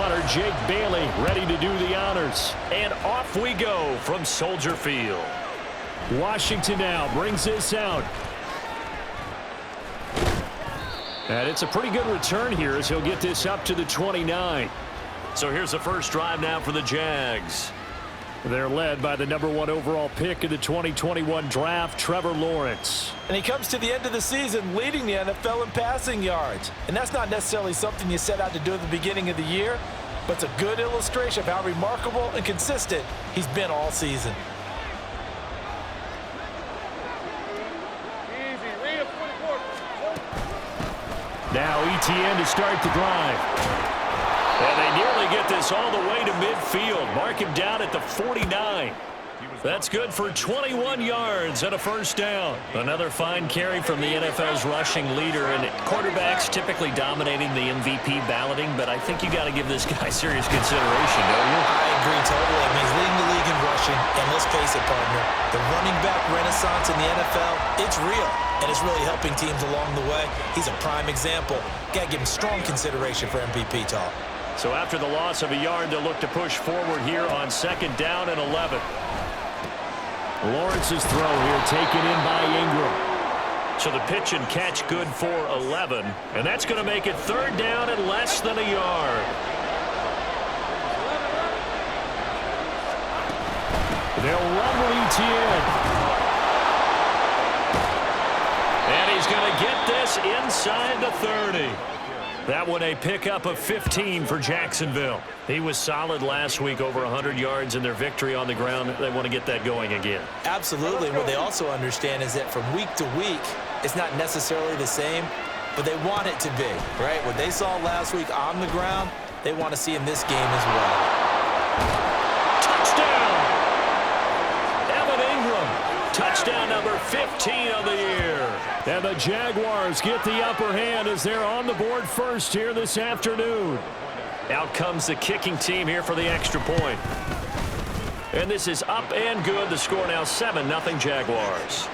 punter, Jake Bailey, ready to do the honors. And off we go from Soldier Field. Washington now brings this out. And it's a pretty good return here as he'll get this up to the 29. So here's the first drive now for the Jags. They're led by the #1 overall pick of the 2021 draft, Trevor Lawrence. And he comes to the end of the season leading the NFL in passing yards. And that's not necessarily something you set out to do at the beginning of the year, but it's a good illustration of how remarkable and consistent he's been all season. Now ETN to start the drive. And they nearly get this all the way to midfield. Mark him down at the 49. That's good for 21 yards and a first down. Another fine carry from the NFL's rushing leader, and quarterbacks typically dominating the MVP balloting, but I think you got to give this guy serious consideration, don't you? I agree totally. I mean, he's leading the league in rushing, and let's face it, partner, the running back renaissance in the NFL, it's real, and it's really helping teams along the way. He's a prime example. Got to give him strong consideration for MVP talk. So after the loss of a yard, they'll look to push forward here on 2nd down and 11. Lawrence's throw here taken in by Ingram. So the pitch and catch good for 11, and that's going to make it 3rd down and less than a yard. They'll run with ETN. And he's going to get this inside the 30. That one a pickup of 15 for Jacksonville. He was solid last week, over 100 yards in their victory on the ground. They want to get that going again. Absolutely. What they also understand is that from week to week, it's not necessarily the same, but they want it to be, right? What they saw last week on the ground, they want to see in this game as well. Touchdown! Evan Ingram. Touchdown number 15 of the year. And the Jaguars get the upper hand as they're on the board first here this afternoon. Out comes the kicking team here for the extra point. And this is up and good. The score now 7-0 Jaguars.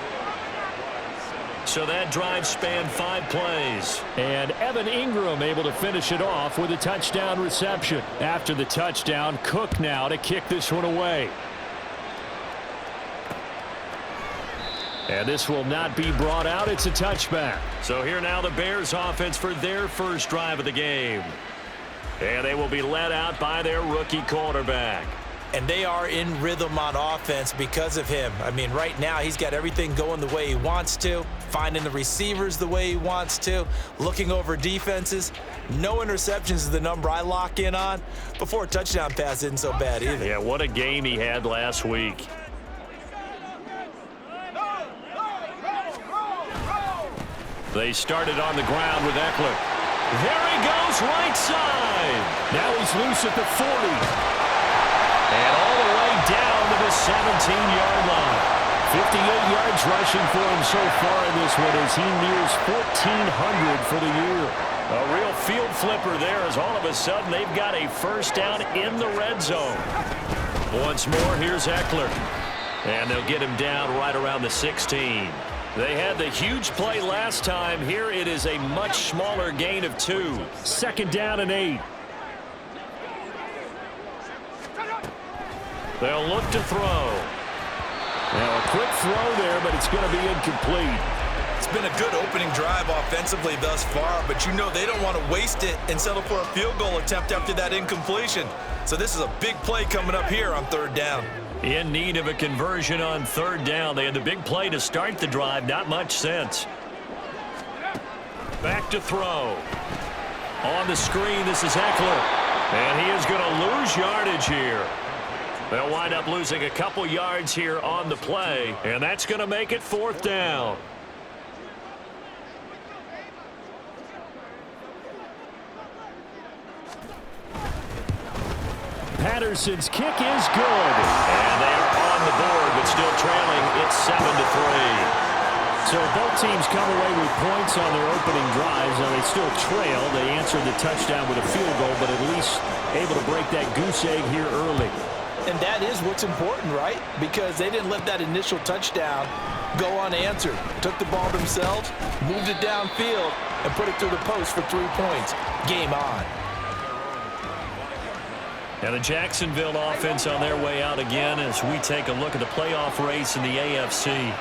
So that drive spanned 5 plays. And Evan Ingram able to finish it off with a touchdown reception. After the touchdown, Cook now to kick this one away. And this will not be brought out. It's a touchback. So here now the Bears offense for their first drive of the game. And they will be led out by their rookie quarterback. And they are in rhythm on offense because of him. I mean, right now he's got everything going the way he wants to, finding the receivers the way he wants to, looking over defenses. No interceptions is the number I lock in on. Before a touchdown pass isn't so bad either. Yeah, what a game he had last week. They started on the ground with Eckler. There he goes, right side. Now he's loose at the 40. And all the way down to the 17-yard line. 58 yards rushing for him so far in this one as he nears 1,400 for the year. A real field flipper there as all of a sudden they've got a first down in the red zone. Once more, here's Eckler. And they'll get him down right around the 16. They had the huge play last time. Here it is a much smaller gain of 2. 2nd down and 8. They'll look to throw. Now a quick throw there, but it's going to be incomplete. It's been a good opening drive offensively thus far, but you know they don't want to waste it and settle for a field goal attempt after that incompletion. So this is a big play coming up here on 3rd down. In need of a conversion on 3rd down. They had the big play to start the drive. Not much sense. Back to throw. On the screen, this is Eckler. And he is going to lose yardage here. They'll wind up losing a couple yards here on the play. And that's going to make it 4th down. Patterson's kick is good. And they are on the board, but still trailing. It's 7-3. So both teams come away with points on their opening drives. Now they still trail. They answered the touchdown with a field goal, but at least able to break that goose egg here early. And that is what's important, right? Because they didn't let that initial touchdown go unanswered. Took the ball themselves, moved it downfield, and put it through the post for 3 points. Game on. And the Jacksonville offense on their way out again as we take a look at the playoff race in the AFC.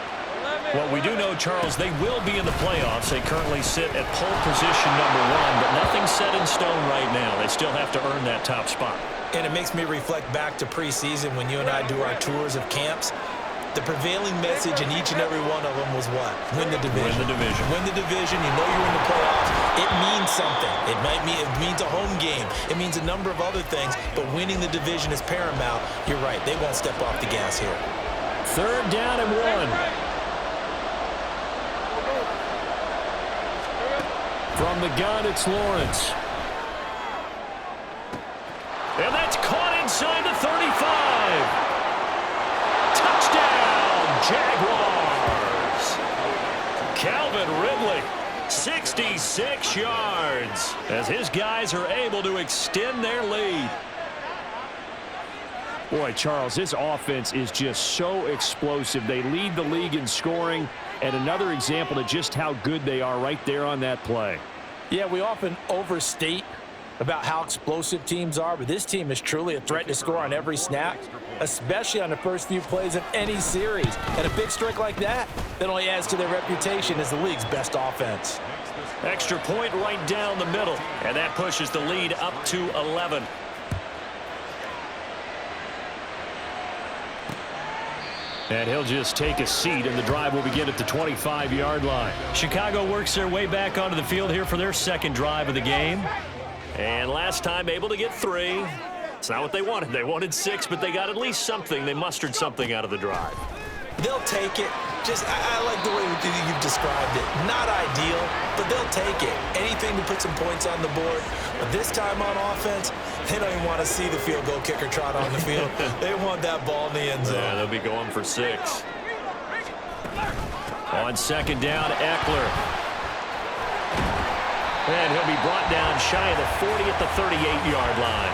What we do know, Charles, they will be in the playoffs. They currently sit at pole position #1, but nothing's set in stone right now. They still have to earn that top spot. And it makes me reflect back to preseason when you and I do our tours of camps. The prevailing message in each and every one of them was what? Win the division. Win the division. Win the division. You know you're in the playoffs. It means something. It means a home game. It means a number of other things, but winning the division is paramount. You're right. They won't step off the gas here. 3rd down and 1. From the gun, it's Lawrence. And that's caught inside the 35. Touchdown, Jaguars. Calvin Ridley, 66 yards, as his guys are able to extend their lead. Boy, Charles, this offense is just so explosive. They lead the league in scoring, and another example of just how good they are right there on that play. Yeah, we often overstate about how explosive teams are, but this team is truly a threat to score on every snap, especially on the first few plays of any series. And a big streak like that only adds to their reputation as the league's best offense. Extra point right down the middle, and that pushes the lead up to 11. And he'll just take a seat, and the drive will begin at the 25-yard line. Chicago works their way back onto the field here for their second drive of the game. And last time able to get 3. It's not what they wanted. They wanted 6, but they got at least something. They mustered something out of the drive. They'll take it. I like the way you've described it. Not ideal, but they'll take it. Anything to put some points on the board. But this time on offense, they don't even want to see the field goal kicker trot on the field. They want that ball in the end zone. Yeah, they'll be going for 6. On 2nd down, Eckler. And he'll be brought down shy of the 40 at the 38-yard line.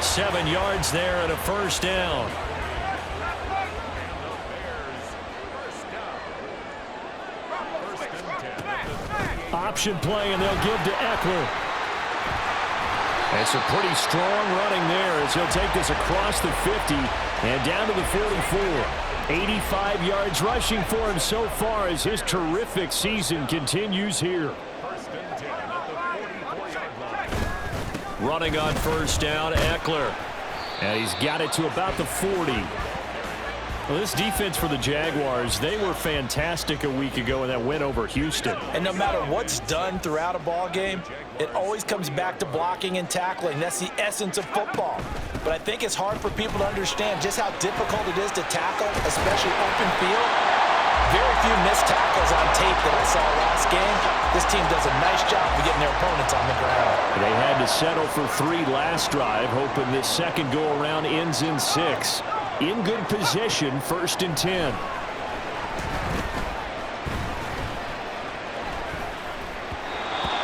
7 yards there and a 1st down. Option play, and they'll give to Eckler. It's a pretty strong running there as he'll take this across the 50 and down to the 44. 85 yards rushing for him so far as his terrific season continues here. Running on 1st down, Eckler. And he's got it to about the 40. Well, this defense for the Jaguars, they were fantastic a week ago in that win over Houston. And no matter what's done throughout a ball game, it always comes back to blocking and tackling. That's the essence of football. But I think it's hard for people to understand just how difficult it is to tackle, especially open field. Very few missed tackles on tape that I saw last game. This team does a nice job of getting their opponents on the ground. They had to settle for 3 last drive, hoping this second go-around ends in 6. In good position, 1st and 10.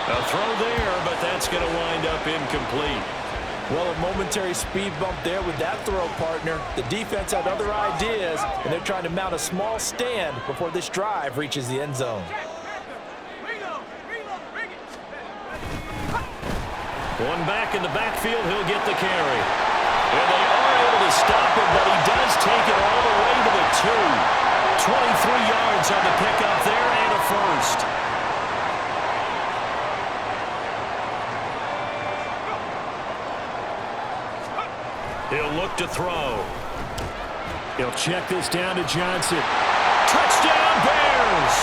A throw there, but that's going to wind up incomplete. Well, a momentary speed bump there with that throw, partner. The defense had other ideas, and they're trying to mount a small stand before this drive reaches the end zone. One back in the backfield, he'll get the carry. And they are able to stop him, but he does take it all the way to the 2. 23 yards on the pickup there and a 1st. He'll look to throw. He'll check this down to Johnson. Touchdown, Bears!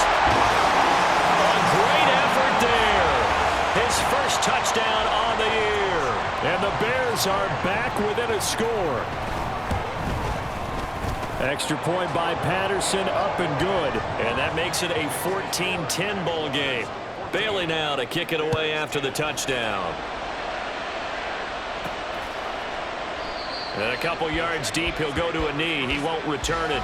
A great effort there. His first touchdown on the year. And the Bears are back within a score. Extra point by Patterson, up and good. And that makes it a 14-10 ball game. Bailey now to kick it away after the touchdown. And a couple yards deep, he'll go to a knee. He won't return it.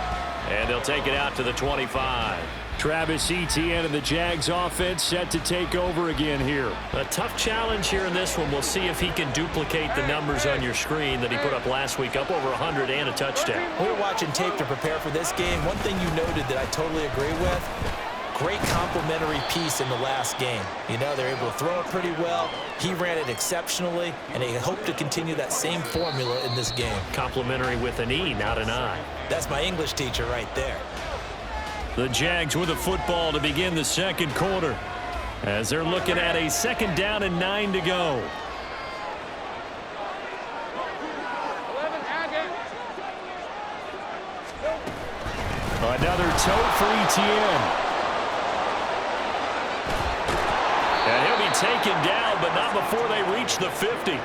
And they'll take it out to the 25. Travis Etienne and the Jags offense set to take over again here. A tough challenge here in this one. We'll see if he can duplicate the numbers on your screen that he put up last week, up over 100 and a touchdown. We were watching tape to prepare for this game. One thing you noted that I totally agree with, great complementary piece in the last game. You know, they're able to throw it pretty well. He ran it exceptionally, and they hope to continue that same formula in this game. Complimentary with an E, not an I. That's my English teacher right there. The Jags with the football to begin the second quarter, as they're looking at a 2nd down and 9 to go. Another tote for Etienne. And he'll be taken down, but not before they reach the 50.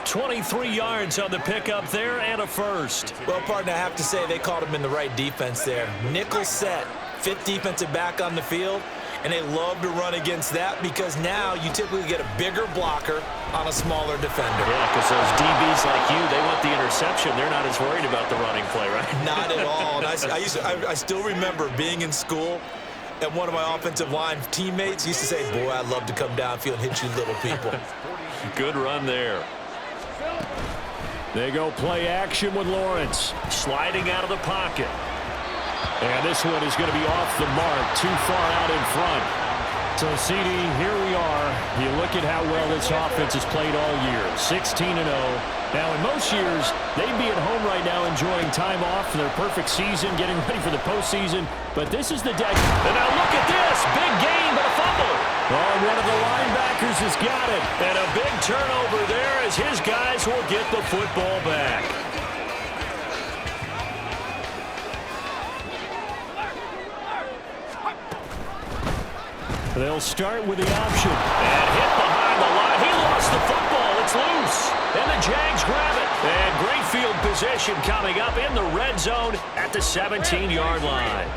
23 yards on the pickup there and a first. Well, partner, I have to say they called him in the right defense there. Nickel set, 5th defensive back on the field, and they love to run against that because now you typically get a bigger blocker on a smaller defender. Yeah, because those DBs like you, they want the interception. They're not as worried about the running play, right? Not at all. And I still remember being in school, and one of my offensive line teammates used to say, boy, I'd love to come downfield and hit you little people. Good run there. They go play action with Lawrence. Sliding out of the pocket. And this one is going to be off the mark, too far out in front. So, CD, here we are. You look at how well this offense has played all year, 16-0. Now, in most years, they'd be at home right now enjoying time off for their perfect season, getting ready for the postseason. But this is the deck. And now look at this. Big gain, but a fumble. Oh, one of the linebackers has got it. And a big turnover there as his guys will get the football back. They'll start with the option. And hit behind the line. He lost the football. It's loose. And the Jags grab it. And great field position coming up in the red zone at the 17-yard line.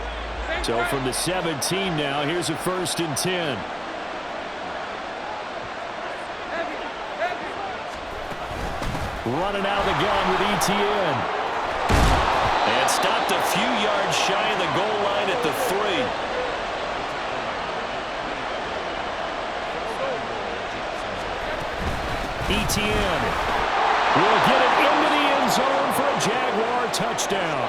So from the 17 now, here's a 1st and 10. Running out of the gun with Etienne. And stopped a few yards shy of the goal line at the 3. Etienne will get it into the end zone for a Jaguar touchdown.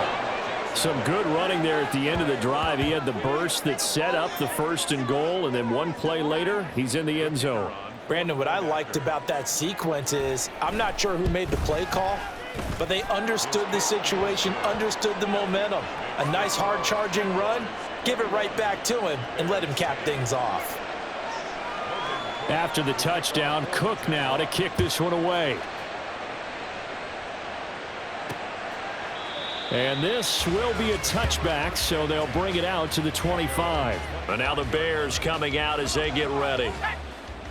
Some good running there at the end of the drive. He had the burst that set up the 1st and goal, and then one play later, he's in the end zone. Brandon, what I liked about that sequence is I'm not sure who made the play call, but they understood the situation, understood the momentum. A nice hard charging run, give it right back to him, and let him cap things off. After the touchdown, Cook now to kick this one away. And this will be a touchback, so they'll bring it out to the 25. And now the Bears coming out as they get ready.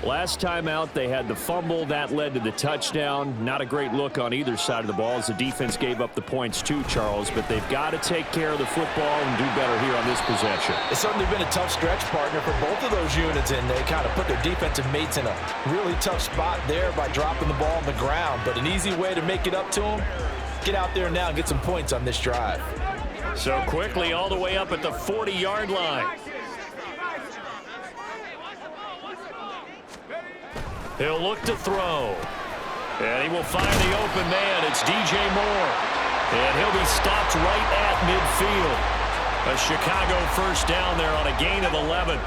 Last time out, they had the fumble. That led to the touchdown. Not a great look on either side of the ball as the defense gave up the points too, Charles. But they've got to take care of the football and do better here on this possession. It's certainly been a tough stretch, partner, for both of those units, and they kind of put their defensive mates in a really tough spot there by dropping the ball on the ground. But an easy way to make it up to them, get out there now and get some points on this drive. So quickly all the way up at the 40-yard line. He'll look to throw. And he will find the open man. It's DJ Moore. And he'll be stopped right at midfield. A Chicago 1st down there on a gain of 11.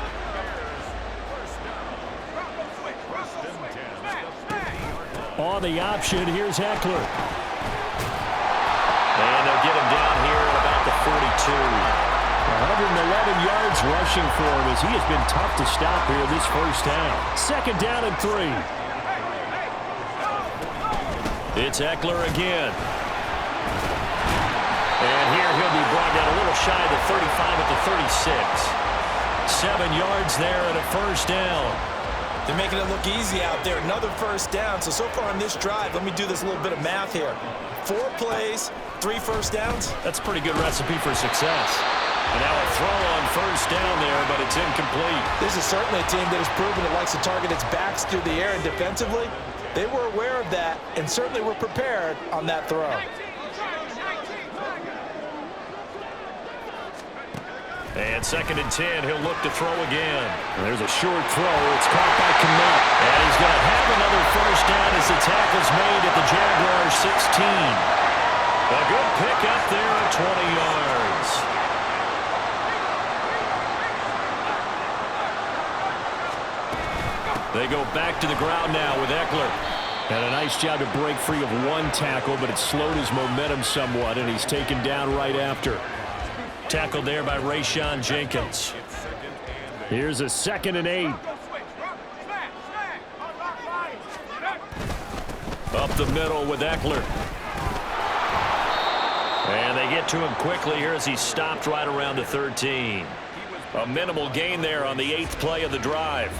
On the option, here's Eckler. And they'll get him down here at about the 42. 111 yards rushing for him as he has been tough to stop here this 1st down. 2nd down and 3. It's Eckler again. And here he'll be brought down a little shy of the 35 at the 36. 7 yards there and a 1st down. They're making it look easy out there. Another 1st down. So far on this drive, let me do this little bit of math here. 4 plays, 3 1st downs. That's a pretty good recipe for success. And now a throw on 1st down there, but it's incomplete. This is certainly a team that has proven it likes to target its backs through the air, and defensively, they were aware of that and certainly were prepared on that throw. And 2nd and 10, he'll look to throw again. And there's a short throw. It's caught by Kmet. And he's going to have another 1st down as the tackle's made at the Jaguars 16. A good pickup there at 20 yards. go back to the ground now with Eckler. And a nice job to break free of one tackle, but it slowed his momentum somewhat, and he's taken down right after. Tackled there by Rayshon Jenkins. Here's a 2nd and 8. Up the middle with Eckler. And they get to him quickly here as he stopped right around the 13. A minimal gain there on the 8th play of the drive.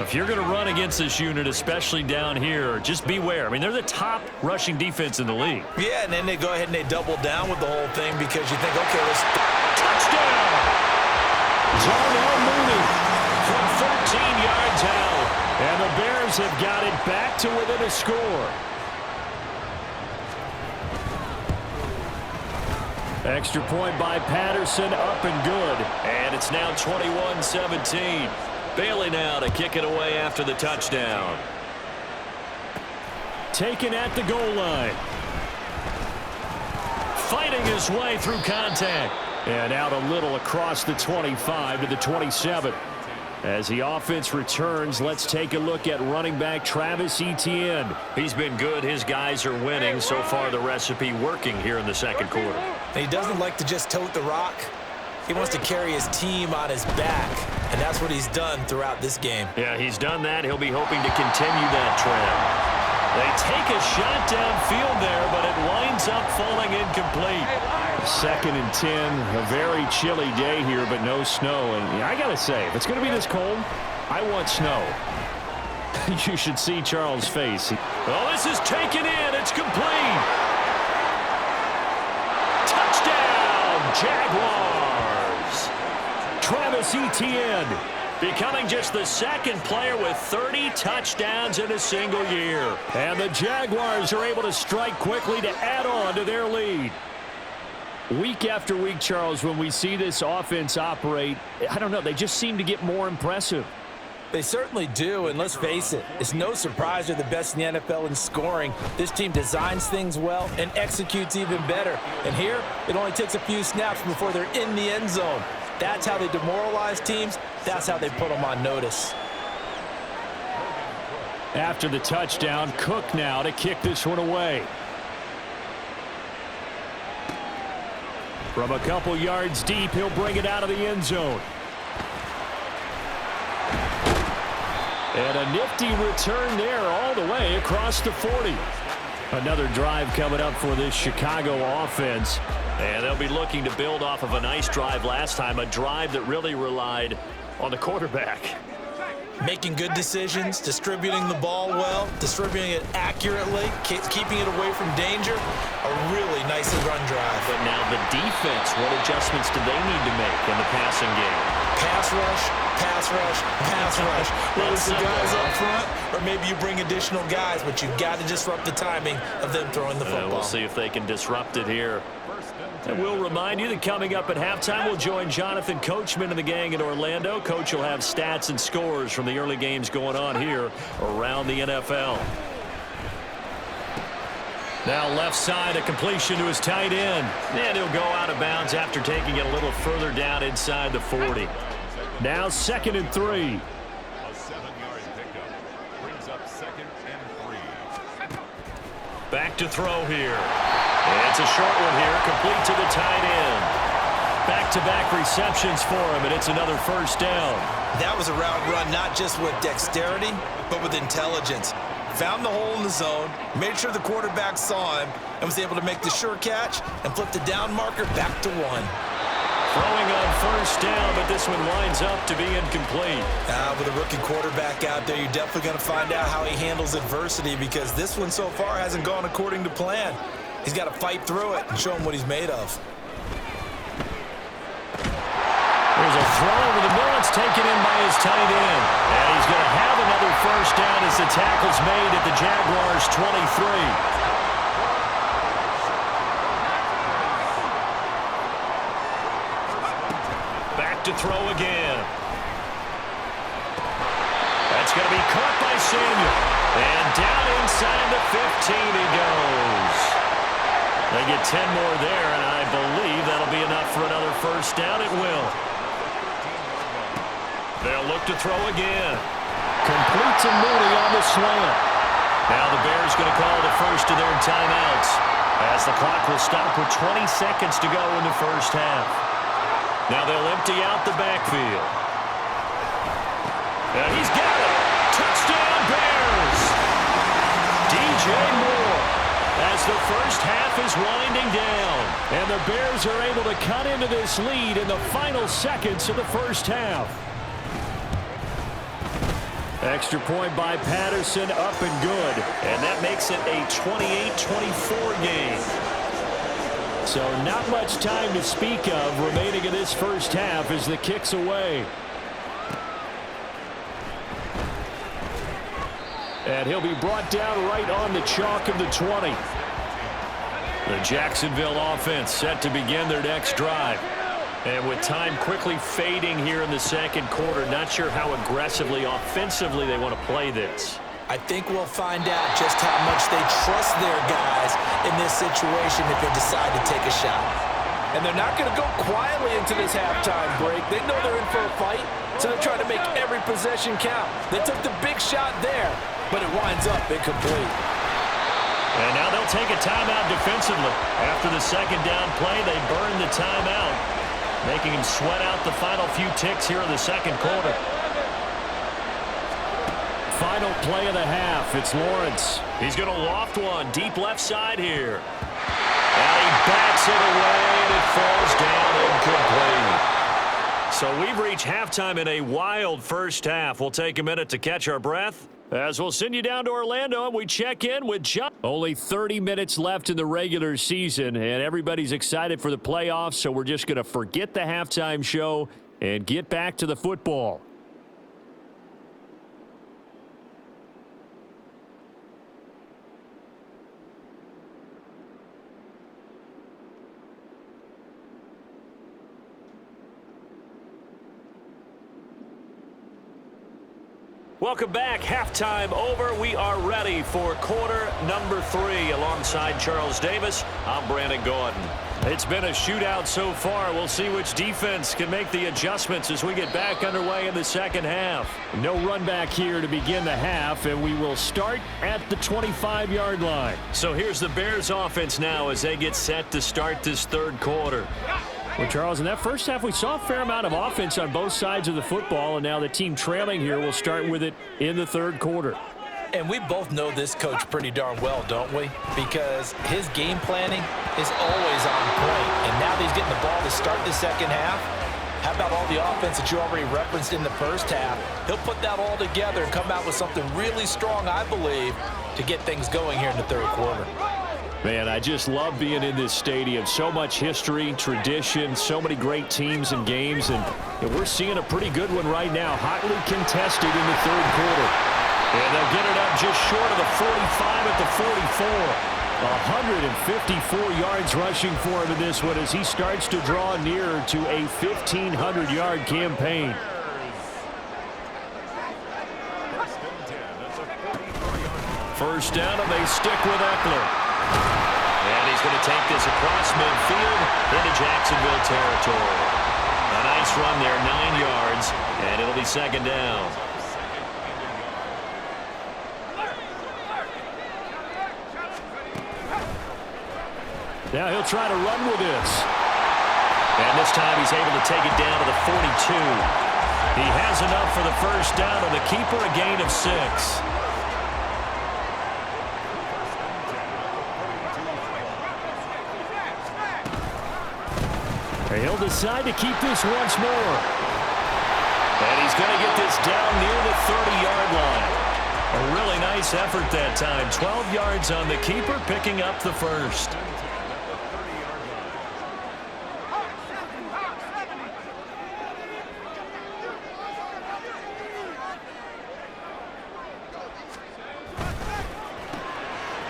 If you're going to run against this unit, especially down here, just beware. I mean, they're the top rushing defense in the league. Yeah, and then they go ahead and they double down with the whole thing because you think, okay, let's... Touchdown! Darnell Mooney from 13 yards out. And the Bears have got it back to within a score. Extra point by Patterson, up and good. And it's now 21-17. Bailey now to kick it away after the touchdown. Taken at the goal line. Fighting his way through contact. And out a little across the 25 to the 27. As the offense returns, let's take a look at running back Travis Etienne. He's been good. His guys are winning. So far, the recipe working here in the second quarter. He doesn't like to just tote the rock. He wants to carry his team on his back, and that's what he's done throughout this game. Yeah, he's done that. He'll be hoping to continue that trend. They take a shot downfield there, but it winds up falling incomplete. 2nd and 10, a very chilly day here, but no snow. And I got to say, if it's going to be this cold, I want snow. You should see Charles' face. Well, this is taken in. It's complete. Touchdown, Jaguars. Travis Etienne becoming just the 2nd player with 30 touchdowns in a single year. And the Jaguars are able to strike quickly to add on to their lead. Week after week, Charles, when we see this offense operate, I don't know, they just seem to get more impressive. They certainly do, and let's face it, it's no surprise they're the best in the NFL in scoring. This team designs things well and executes even better. And here, it only takes a few snaps before they're in the end zone. That's how they demoralize teams. That's how they put them on notice. After the touchdown, Cook now to kick this one away. From a couple yards deep, he'll bring it out of the end zone. And a nifty return there all the way across the 40. Another drive coming up for this Chicago offense. And they'll be looking to build off of a nice drive last time, a drive that really relied on the quarterback. Making good decisions, distributing the ball well, distributing it accurately, keeping it away from danger. A really nicely run drive. But now the defense, what adjustments do they need to make in the passing game? Pass rush, pass rush, pass rush. Whether it's the guys up front or maybe you bring additional guys, but you've got to disrupt the timing of them throwing the football. We'll see if they can disrupt it here. And we'll remind you that coming up at halftime, we'll join Jonathan Coachman and the gang in Orlando. Coach will have stats and scores from the early games going on here around the NFL. Now left side, a completion to his tight end. And he'll go out of bounds after taking it a little further down inside the 40. Now 2nd and 3. A 7-yard pickup brings up 2nd and 3. Back to throw here. It's a short one here, complete to the tight end. Back-to-back receptions for him, and it's another first down. That was a route run not just with dexterity, but with intelligence. Found the hole in the zone, made sure the quarterback saw him, and was able to make the sure catch and flip the down marker back to 1. Throwing on first down, but this one winds up to be incomplete. With a rookie quarterback out there, you're definitely going to find out how he handles adversity because this one so far hasn't gone according to plan. He's got to fight through it and show him what he's made of. There's a throw over the middle. It's taken in by his tight end. And he's going to have another first down as the tackle's made at the Jaguars' 23. Back to throw again. That's going to be caught by Samuel. And down inside the 15 he goes. They get 10 more there, and I believe that'll be enough for another first down. It will. They'll look to throw again. Complete to Mooney on the slant. Now the Bears going to call the first of their timeouts as the clock will stop with 20 seconds to go in the first half. Now they'll empty out the backfield. And he's got it. Touchdown Bears. DJ Moore as the first half is winding down. And the Bears are able to cut into this lead in the final seconds of the first half. Extra point by Patterson, up and good. And that makes it a 28-24 game. So not much time to speak of remaining in this first half as the kick's away. And he'll be brought down right on the chalk of the 20. The Jacksonville offense set to begin their next drive. And with time quickly fading here in the second quarter, not sure how aggressively, offensively they want to play this. I think we'll find out just how much they trust their guys in this situation if they decide to take a shot. And they're not going to go quietly into this halftime break. They know they're in for a fight, so they're trying to make every possession count. They took the big shot there, but it winds up incomplete. And now they'll take a timeout defensively. After the second down play, they burn the timeout, making him sweat out the final few ticks here in the second quarter. Final play of the half. It's Lawrence. He's going to loft one deep left side here. And he bats it away, and it falls down incomplete. So we've reached halftime in a wild first half. We'll take a minute to catch our breath as we'll send you down to Orlando and we check in with John. Only 30 minutes left in the regular season, and everybody's excited for the playoffs, so we're just going to forget the halftime show and get back to the football. Welcome back. Halftime over. We are ready for quarter number 3. Alongside Charles Davis, I'm Brandon Gordon. It's been a shootout so far. We'll see which defense can make the adjustments as we get back underway in the second half. No run back here to begin the half, and we will start at the 25-yard line. So here's the Bears offense now as they get set to start this third quarter. Well, Charles, in that first half, we saw a fair amount of offense on both sides of the football, and now the team trailing here will start with it in the third quarter. And we both know this coach pretty darn well, don't we? Because his game planning is always on point. And now that he's getting the ball to start the second half, how about all the offense that you already referenced in the first half? He'll put that all together and come out with something really strong, I believe, to get things going here in the third quarter. Man, I just love being in this stadium. So much history, tradition, so many great teams and games, and we're seeing a pretty good one right now. Hotly contested in the third quarter. And they'll get it up just short of the 45 at the 44. 154 yards rushing for him in this one as he starts to draw nearer to a 1,500-yard campaign. First down, and they stick with Eckler. And he's going to take this across midfield into Jacksonville territory. A nice run there, 9 yards, and it'll be second down. Now he'll try to run with this. And this time he's able to take it down to the 42. He has enough for the first down, and the keeper a gain of 6. He'll decide to keep this once more. And he's going to get this down near the 30-yard line. A really nice effort that time. 12 yards on the keeper, picking up the first.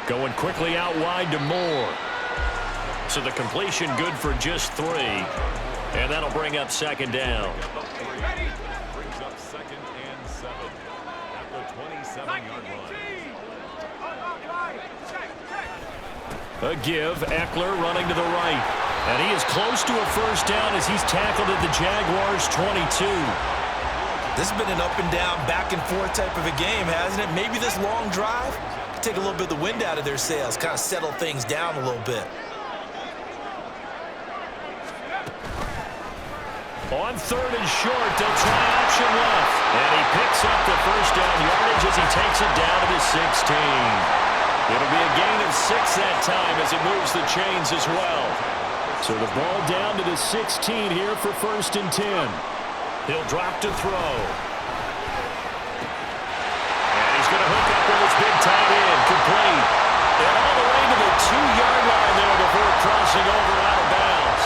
Going quickly out wide to Moore. So the completion good for just 3. And that'll bring up second down. Brings up second and 7 at the 27-yard line. A give. Eckler running to the right. And he is close to a first down as he's tackled at the Jaguars' 22. This has been an up and down, back and forth type of a game, hasn't it? Maybe this long drive could take a little bit of the wind out of their sails, kind of settle things down a little bit. On 3rd and short, they'll try option left. And he picks up the first down yardage as he takes it down to the 16. It'll be a gain of 6 that time as it moves the chains as well. So the ball down to the 16 here for 1st and 10. He'll drop to throw. And he's going to hook up with his big tight end, complete. And all the way to the 2-yard line there before crossing over out of bounds.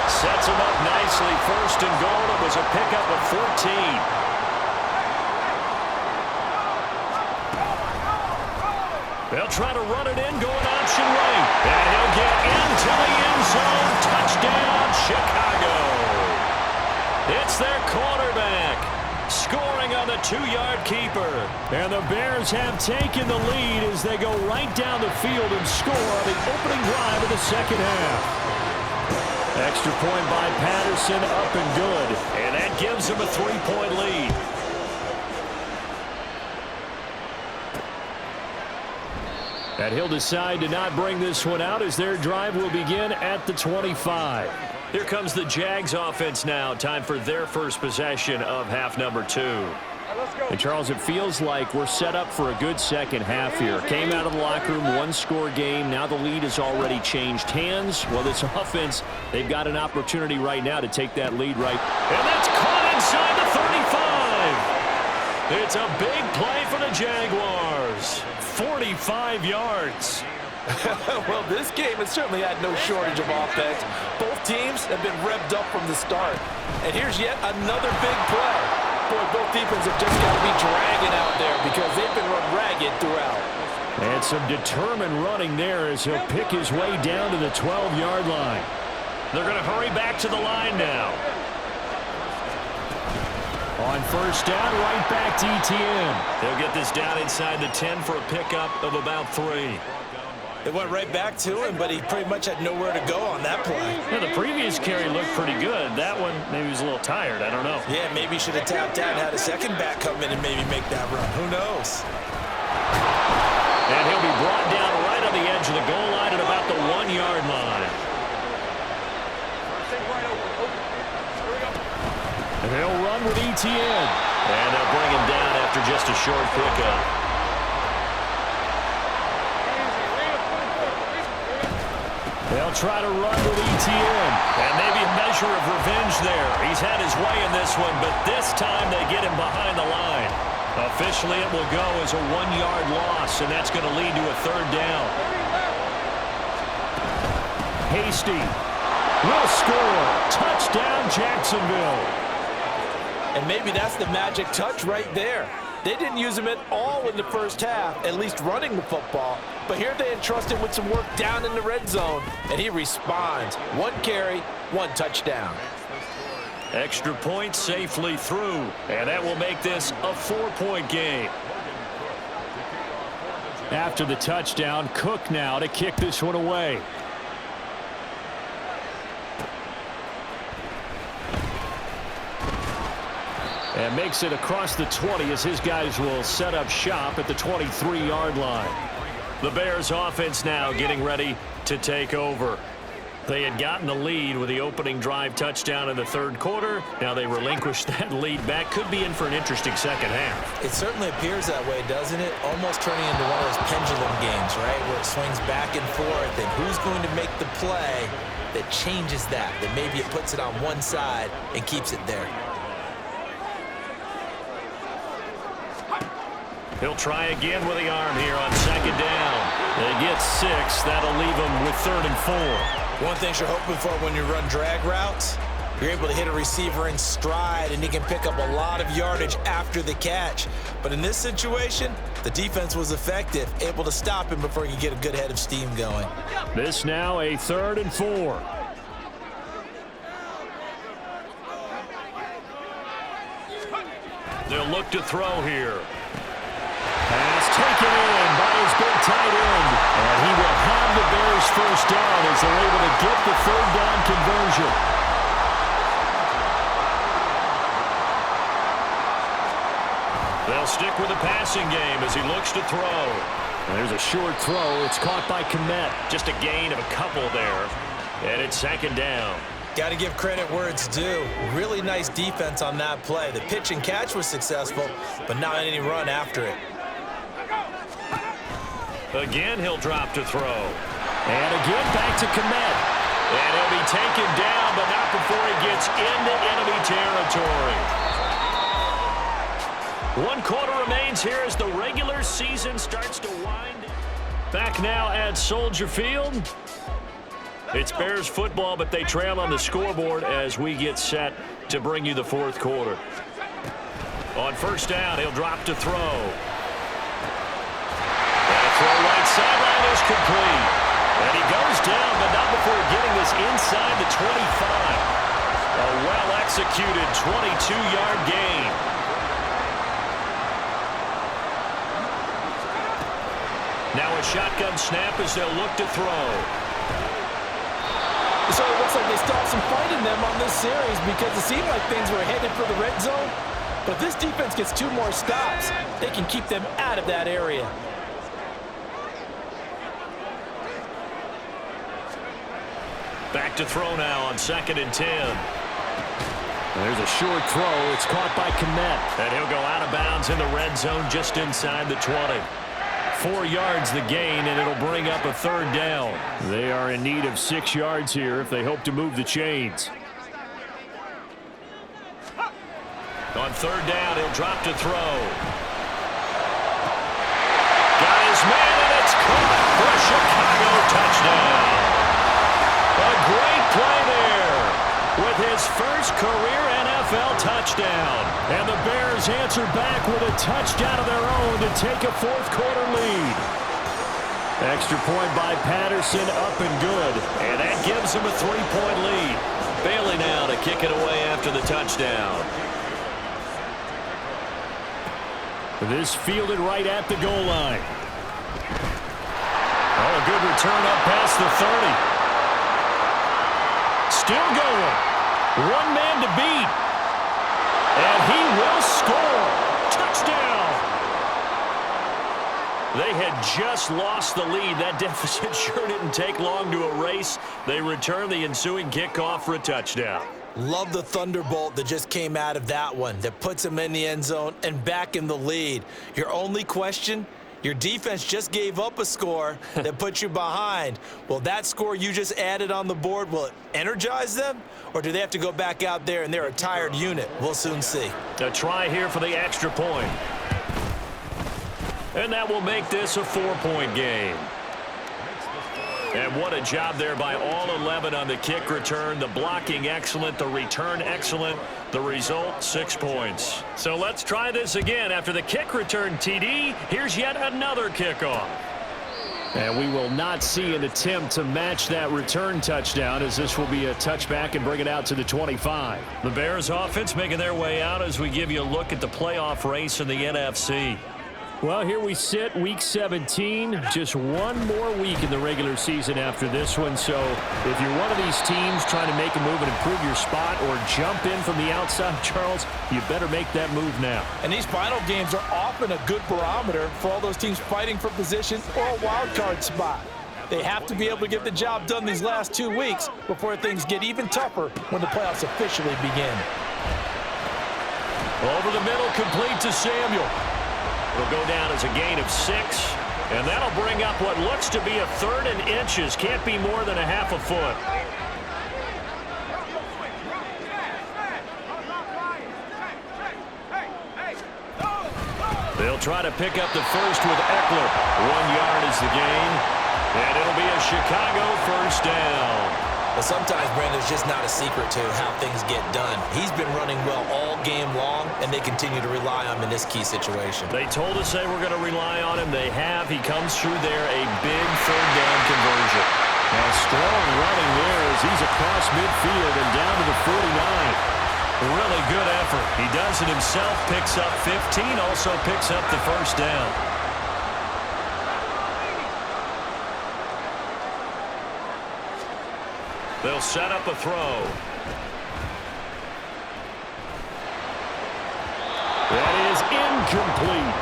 Sets him up nicely, 1st and goal. It was a pickup of 14. They'll try to run it in, going option right. And he'll get into the end zone. Touchdown, Chicago. It's their quarterback scoring on the 2-yard keeper. And the Bears have taken the lead as they go right down the field and score on the opening drive of the second half. Extra point by Patterson, up and good. And that gives him a 3-point lead. And he'll decide to not bring this one out as their drive will begin at the 25. Here comes the Jags offense now. Time for their first possession of half number 2. And Charles, it feels like we're set up for a good second half here. Came out of the locker room, 1-score game. Now the lead has already changed hands. Well, this offense, they've got an opportunity right now to take that lead right. And that's caught inside the 35. It's a big play for the Jaguars. 45 yards. Well, this game has certainly had no shortage of offense. Both teams have been revved up from the start. And here's yet another big play. Boy, both defenses have just got to be dragging out there because they've been run ragged throughout. And some determined running there as he'll pick his way down to the 12-yard line. They're going to hurry back to the line now. On 1st down, right back to ETN. They'll get this down inside the 10 for a pickup of about 3. It went right back to him, but he pretty much had nowhere to go on that play. Yeah, the previous carry looked pretty good. That one, maybe he was a little tired. I don't know. Yeah, maybe he should have tapped out and had a second back come in and maybe make that run. Who knows? And he'll be brought down right on the edge of the goal line at about the 1-yard line. And they'll run with ETN. And they'll bring him down after just a short pickup. They'll try to run with ETN. And maybe a measure of revenge there. He's had his way in this one, but this time they get him behind the line. Officially, it will go as a 1-yard loss, and that's going to lead to a 3rd down. Hasty will score. Touchdown, Jacksonville. And maybe that's the magic touch right there. They didn't use him at all in the first half, at least running the football. But here they entrust him with some work down in the red zone, and he responds. 1 carry, 1 touchdown. Extra point safely through, and that will make this a 4-point game. After the touchdown, Cook now to kick this one away. And makes it across the 20 as his guys will set up shop at the 23-yard line. The Bears offense now getting ready to take over. They had gotten the lead with the opening drive touchdown in the 3rd quarter. Now they relinquished that lead back. Could be in for an interesting second half. It certainly appears that way, doesn't it? Almost turning into one of those pendulum games, right? Where it swings back and forth, and who's going to make the play that changes that maybe it puts it on one side and keeps it there. He'll try again with the arm here on 2nd down. They get 6. That'll leave them with 3rd and 4. One thing you're hoping for when you run drag routes, you're able to hit a receiver in stride, and he can pick up a lot of yardage after the catch. But in this situation, the defense was effective, able to stop him before he could get a good head of steam going. This now a 3rd and 4. They'll look to throw here. Pass taken in by his big tight end. And he will have the Bears first down as they're able to get the 3rd down conversion. stick with the passing game as he looks to throw. There's a short throw. It's caught by Kmet. Just a gain of a couple there. And it's second down. Got to give credit where it's due. Really nice defense on that play. The pitch and catch was successful, but not any run after it. Again, he'll drop to throw. And again, back to Kmet. And he'll be taken down, but not before he gets into enemy territory. 1 quarter remains here as the regular season starts to wind. Back now at Soldier Field. It's Bears football, but they trail on the scoreboard as we get set to bring you the 4th quarter. On first down, he'll drop to throw. And a throw right sideline is complete. And he goes down, but not before getting this inside the 25. A well-executed 22-yard gain. Now a shotgun snap as they'll look to throw. So it looks like they start some fight in them on this series because it seemed like things were headed for the red zone. But if this defense gets 2 more stops, they can keep them out of that area. Back to throw now on 2nd and 10. There's a short throw. It's caught by Kmet. And he'll go out of bounds in the red zone just inside the 20. 4 yards the gain, and it'll bring up a 3rd down. They are in need of 6 yards here if they hope to move the chains. On 3rd down, he'll drop to throw. Got his man, and it's caught for a Chicago touchdown. A great play there with his first career NFL touchdown. And the Bears answer back with a touchdown of their own to take a 4th quarter lead. Extra point by Patterson, up and good. And that gives them a 3-point lead. Bailey now to kick it away after the touchdown. This fielded right at the goal line. Oh, a good return up past the 30. Still going. 1 man to beat. And he will score. Touchdown. They had just lost the lead. That deficit sure didn't take long to erase. They return the ensuing kickoff for a touchdown. Love the thunderbolt that just came out of that one that puts him in the end zone and back in the lead. Your only question? Your defense just gave up a score that puts you behind. Will that score you just added on the board, will it energize them? Or do they have to go back out there and they're a tired unit? We'll soon see. A try here for the extra point. And that will make this a 4-point game. And what a job there by all 11 on the kick return. The blocking excellent, the return excellent. The result, 6 points. So let's try this again. After the kick return TD, here's yet another kickoff. And we will not see an attempt to match that return touchdown, as this will be a touchback and bring it out to the 25. The Bears offense making their way out as we give you a look at the playoff race in the NFC. Well, here we sit, Week 17. Just 1 more week in the regular season after this one. So if you're one of these teams trying to make a move and improve your spot or jump in from the outside, Charles, you better make that move now. And these final games are often a good barometer for all those teams fighting for position or a wild card spot. They have to be able to get the job done these last 2 weeks before things get even tougher when the playoffs officially begin. Over the middle, complete to Samuel. It'll go down as a gain of 6, and that'll bring up what looks to be a 3rd and inches. Can't be more than a half a foot. They'll try to pick up the first with Eckler. 1 yard is the gain, and it'll be a Chicago first down. But sometimes, Brandon, there's just not a secret to how things get done. He's been running well all game long, and they continue to rely on him in this key situation. They told us they were going to rely on him. They have. He comes through there, a big 3rd down conversion. Now strong running there as he's across midfield and down to the 49. Really good effort. He does it himself, picks up 15, also picks up the first down. They'll set up a throw. That is incomplete.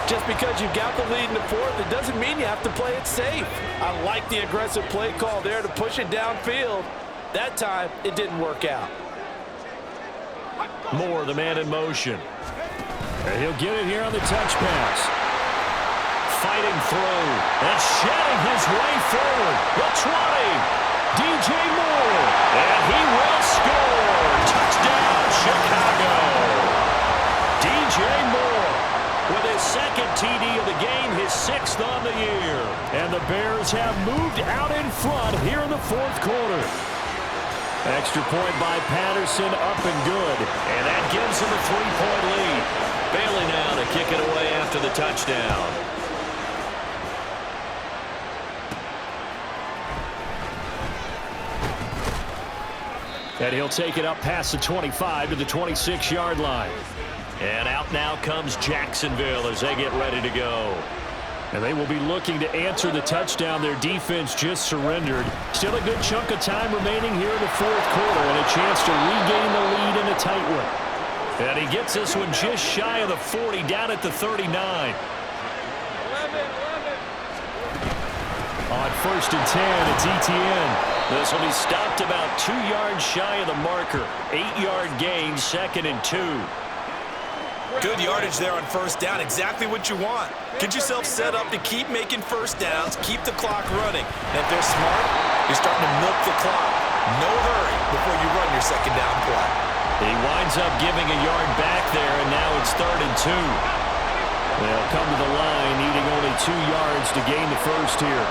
Just because you've got the lead in the fourth, it doesn't mean you have to play it safe. I like the aggressive play call there to push it downfield. That time, it didn't work out. Moore, the man in motion. And he'll get it here on the touch pass. Fighting through and shedding his way forward. The 20. DJ Moore. And he will score. Touchdown, Chicago. DJ Moore with his second TD of the game, his 6th on the year. And the Bears have moved out in front here in the fourth quarter. Extra point by Patterson, up and good. And that gives him a 3-point lead. Bailey now to kick it away after the touchdown. And he'll take it up past the 25 to the 26-yard line. And out now comes Jacksonville as they get ready to go. And they will be looking to answer the touchdown their defense just surrendered. Still a good chunk of time remaining here in the fourth quarter and a chance to regain the lead in a tight one. And he gets this one just shy of the 40, down at the 39. On 1st and 10, it's ETN. This will be stopped about 2 yards shy of the marker. 8-yard gain, 2nd and 2. Good yardage there on first down. Exactly what you want. Get yourself set up to keep making first downs, keep the clock running. And if they're smart, you're starting to milk the clock. No hurry before you run your second down play. He winds up giving a yard back there, and now it's 3rd and 2. They'll come to the line, needing only 2 yards to gain the first here.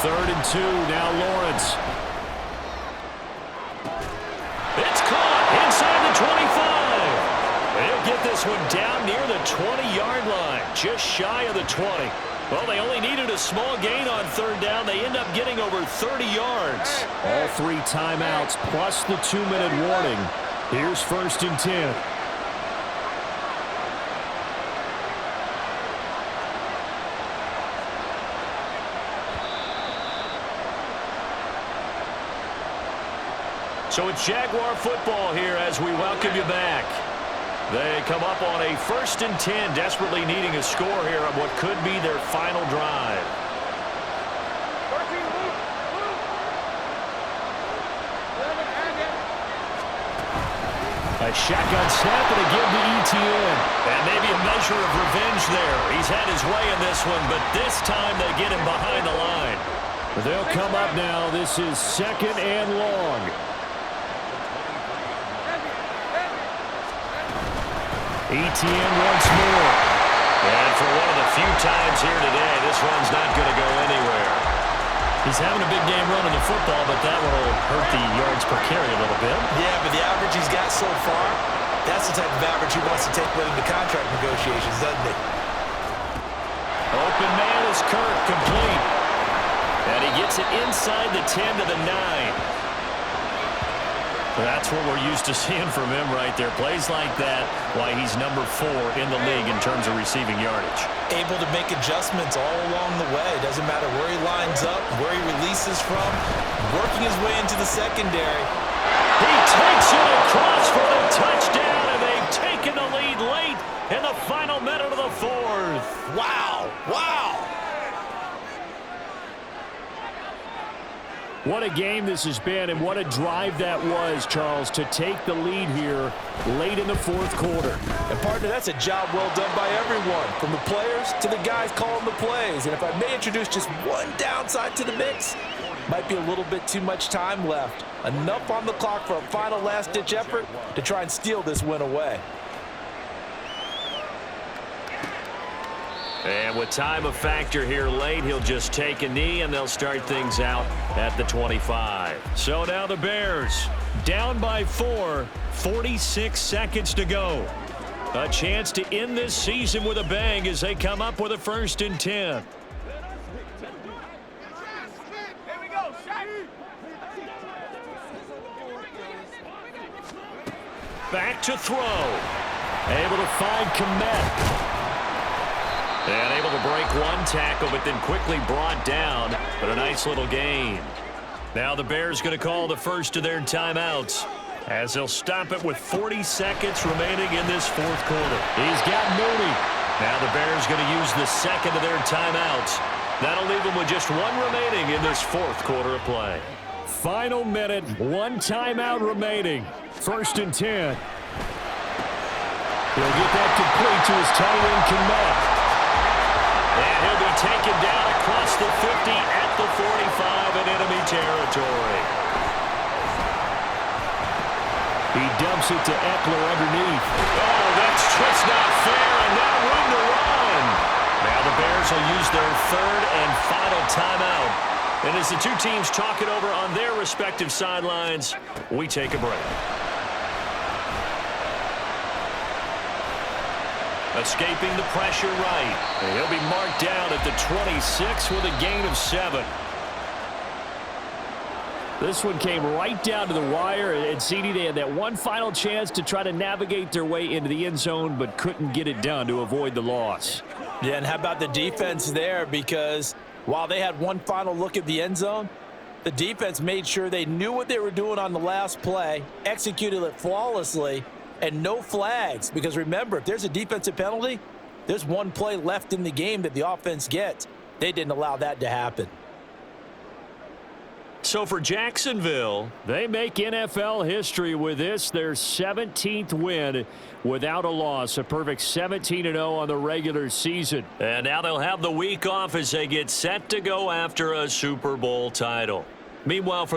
3rd and 2, now Lawrence. It's caught inside the 25. They'll get this one down near the 20-yard line, just shy of the 20. Well, they only needed a small gain on 3rd down. They end up getting over 30 yards. All 3 timeouts plus the 2-minute warning. Here's 1st and 10. So it's Jaguar football here as we welcome you back. They come up on a 1st and 10, desperately needing a score here on what could be their final drive. A shotgun snap and a give to ETN. And maybe a measure of revenge there. He's had his way in this one, but this time they get him behind the line. They'll come up now. This is 2nd and long. ETN once more. And for one of the few times here today, this one's not going to go anywhere. He's having a big game running the football, but that one will hurt the yards per carry a little bit. Yeah, but the average he's got so far, that's the type of average he wants to take with him to contract negotiations, doesn't he? Open man is Kirk, complete. And he gets it inside the 10 to the 9. That's what we're used to seeing from him right there. Plays like that, why he's number 4 in the league in terms of receiving yardage. Able to make adjustments all along the way. Doesn't matter where he lines up, where he releases from, working his way into the secondary. He takes it across for the touchdown, and they've taken the lead late in the final minute of the 4th. Wow, wow. What a game this has been, and what a drive that was, Charles, to take the lead here late in the fourth quarter. And, partner, that's a job well done by everyone, from the players to the guys calling the plays. And if I may introduce just one downside to the mix, might be a little bit too much time left. Enough on the clock for a final last-ditch effort to try and steal this win away. And with time a factor here late, he'll just take a knee, and they'll start things out at the 25. So now the Bears down by 4, 46 seconds to go. A chance to end this season with a bang as they come up with a 1st and 10. Back to throw. Able to find Komet. And able to break one tackle, but then quickly brought down. But a nice little gain. Now the Bears going to call the first of their timeouts. as they'll stop it with 40 seconds remaining in this fourth quarter. He's got Mooney. Now the Bears going to use the second of their timeouts. That'll leave them with just one remaining in this fourth quarter of play. Final minute, one timeout remaining. 1st and 10. He'll get that complete to his tight end, Kmet. And he'll be taken down across the 50 at the 45 in enemy territory. He dumps it to Eckler underneath. Oh, that's just not fair, and now room to run. Now the Bears will use their third and final timeout. And as the two teams talk it over on their respective sidelines, we take a break. Escaping the pressure right. And he'll be marked down at the 26 with a gain of 7. This one came right down to the wire, and CD, they had that one final chance to try to navigate their way into the end zone, but couldn't get it done to avoid the loss. Yeah, and how about the defense there? Because while they had one final look at the end zone, the defense made sure they knew what they were doing on the last play, executed it flawlessly, and no flags. Because remember, if there's a defensive penalty, there's one play left in the game that the offense gets. They didn't allow that to happen. So for Jacksonville, they make NFL history with this, their 17th win without a loss, a perfect 17-0 on the regular season. And now they'll have the week off as they get set to go after a Super Bowl title. Meanwhile, for